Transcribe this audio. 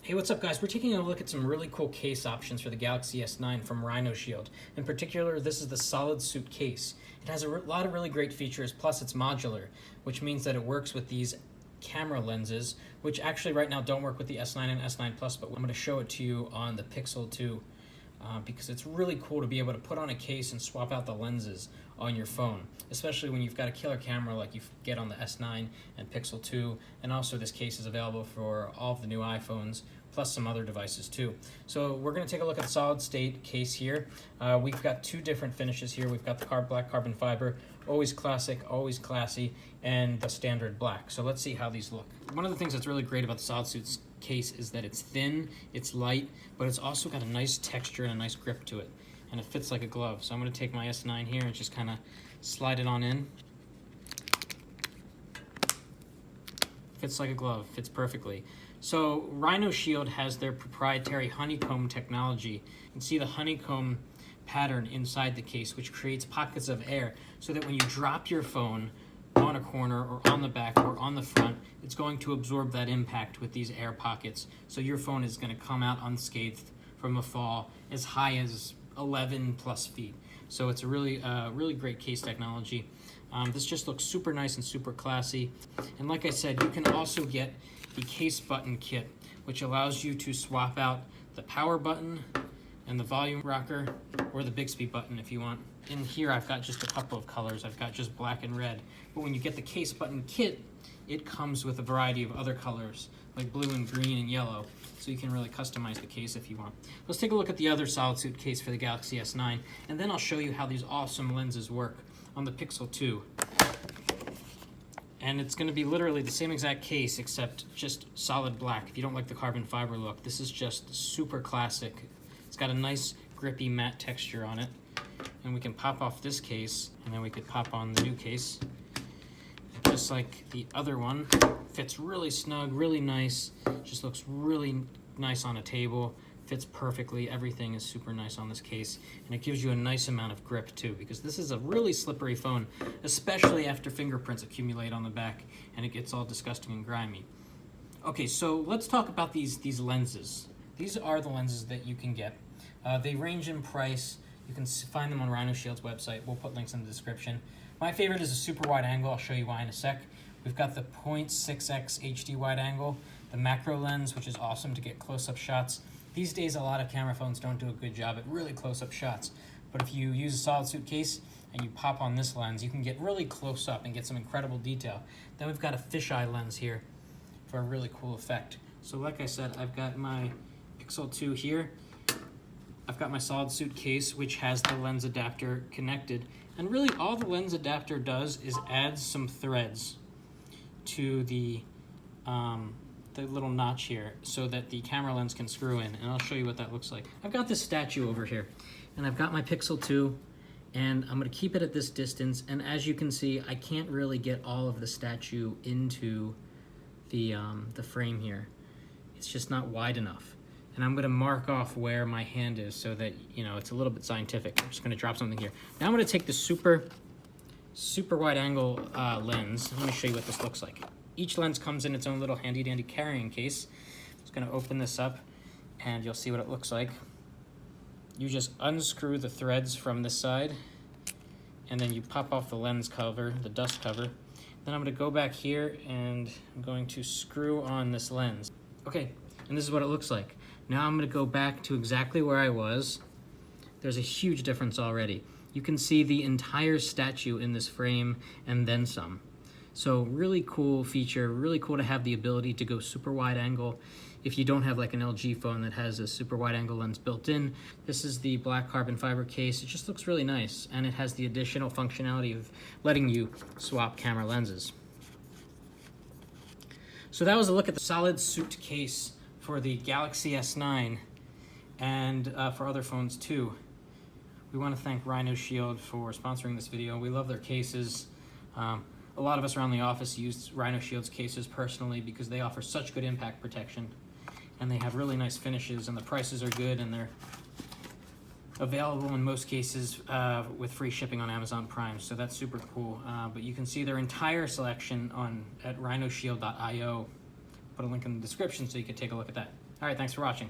Hey, what's up guys? We're taking a look at some really cool case options for the Galaxy S9 from RhinoShield. In particular, this is the SolidSuit case. It has a lot of really great features, plus it's modular, which means that it works with these camera lenses, which actually right now don't work with the S9 and S9 Plus, but I'm going to show it to you on the Pixel 2 because it's really cool to be able to put on a case and swap out the lenses on your phone, especially when you've got a killer camera like you get on the S9 and Pixel 2, and also this case is available for all of the new iPhones, plus some other devices too. So we're going to take a look at the solid state case here. We've got two different finishes here. We've got the black carbon fiber, always classic, always classy, and the standard black. So let's see how these look. One of the things that's really great about the SolidSuit case is that it's thin, it's light, but it's also got a nice texture and a nice grip to it, and it fits like a glove. So I'm going to take my S9 here and just kind of slide it on in. Fits like a glove, fits perfectly. So RhinoShield has their proprietary Honeycomb Technology. You can see the honeycomb pattern inside the case, which creates pockets of air so that when you drop your phone on a corner or on the back or on the front, it's going to absorb that impact with these air pockets. So your phone is going to come out unscathed from a fall as high as 11 plus feet. So it's a really great case technology. This just looks super nice and super classy. And like I said, you can also get the case button kit, which allows you to swap out the power button and the volume rocker, or the Bixby button if you want. In here I've got just a couple of colors. I've got just black and red. But when you get the case button kit, it comes with a variety of other colors, like blue and green and yellow, so you can really customize the case if you want. Let's take a look at the other SolidSuit case for the Galaxy S9, and then I'll show you how these awesome lenses work on the Pixel 2. And it's going to be literally the same exact case, except just solid black. If you don't like the carbon fiber look, this is just super classic. It's got a nice grippy matte texture on it. And we can pop off this case, and then we could pop on the new case. Just like the other one, fits really snug, really nice, just looks really nice on a table, fits perfectly. Everything is super nice on this case, and it gives you a nice amount of grip too, because this is a really slippery phone, especially after fingerprints accumulate on the back and it gets all disgusting and grimy. Okay, so let's talk about these lenses. These are the lenses that you can get. They range in price. You can find them on RhinoShield's website. We'll put links in the description. My favorite is a super wide angle. I'll show you why in a sec. We've got the 0.6x HD wide angle, the macro lens, which is awesome to get close-up shots. These days, a lot of camera phones don't do a good job at really close-up shots. But if you use a SolidSuit case and you pop on this lens, you can get really close up and get some incredible detail. Then we've got a fisheye lens here for a really cool effect. So like I said, I've got my Pixel 2 here. I've got my SolidSuit case, which has the lens adapter connected. And really all the lens adapter does is add some threads to the little notch here so that the camera lens can screw in. And I'll show you what that looks like. I've got this statue over here, and I've got my Pixel 2, and I'm gonna keep it at this distance. And as you can see, I can't really get all of the statue into the frame here. It's just not wide enough. And I'm gonna mark off where my hand is so that, you know, it's a little bit scientific. I'm just gonna drop something here. Now I'm gonna take the super wide angle lens. Let me show you what this looks like. Each lens comes in its own little handy dandy carrying case. I'm just gonna open this up and you'll see what it looks like. You just unscrew the threads from this side, and then you pop off the lens cover, the dust cover. Then I'm gonna go back here and I'm going to screw on this lens. Okay, and this is what it looks like. Now I'm gonna go back to exactly where I was. There's a huge difference already. You can see the entire statue in this frame and then some. So really cool feature, really cool to have the ability to go super wide angle. If you don't have like an LG phone that has a super wide angle lens built in, this is the black carbon fiber case. It just looks really nice, and it has the additional functionality of letting you swap camera lenses. So that was a look at the SolidSuit case for the Galaxy S9 and for other phones too. We want to thank RhinoShield for sponsoring this video. We love their cases. A lot of us around the office use RhinoShield's cases personally because they offer such good impact protection, and they have really nice finishes, and the prices are good, and they're available in most cases with free shipping on Amazon Prime, so that's super cool. But you can see their entire selection at rhinoshield.io. put a link in the description so you can take a look at that. All right, thanks for watching.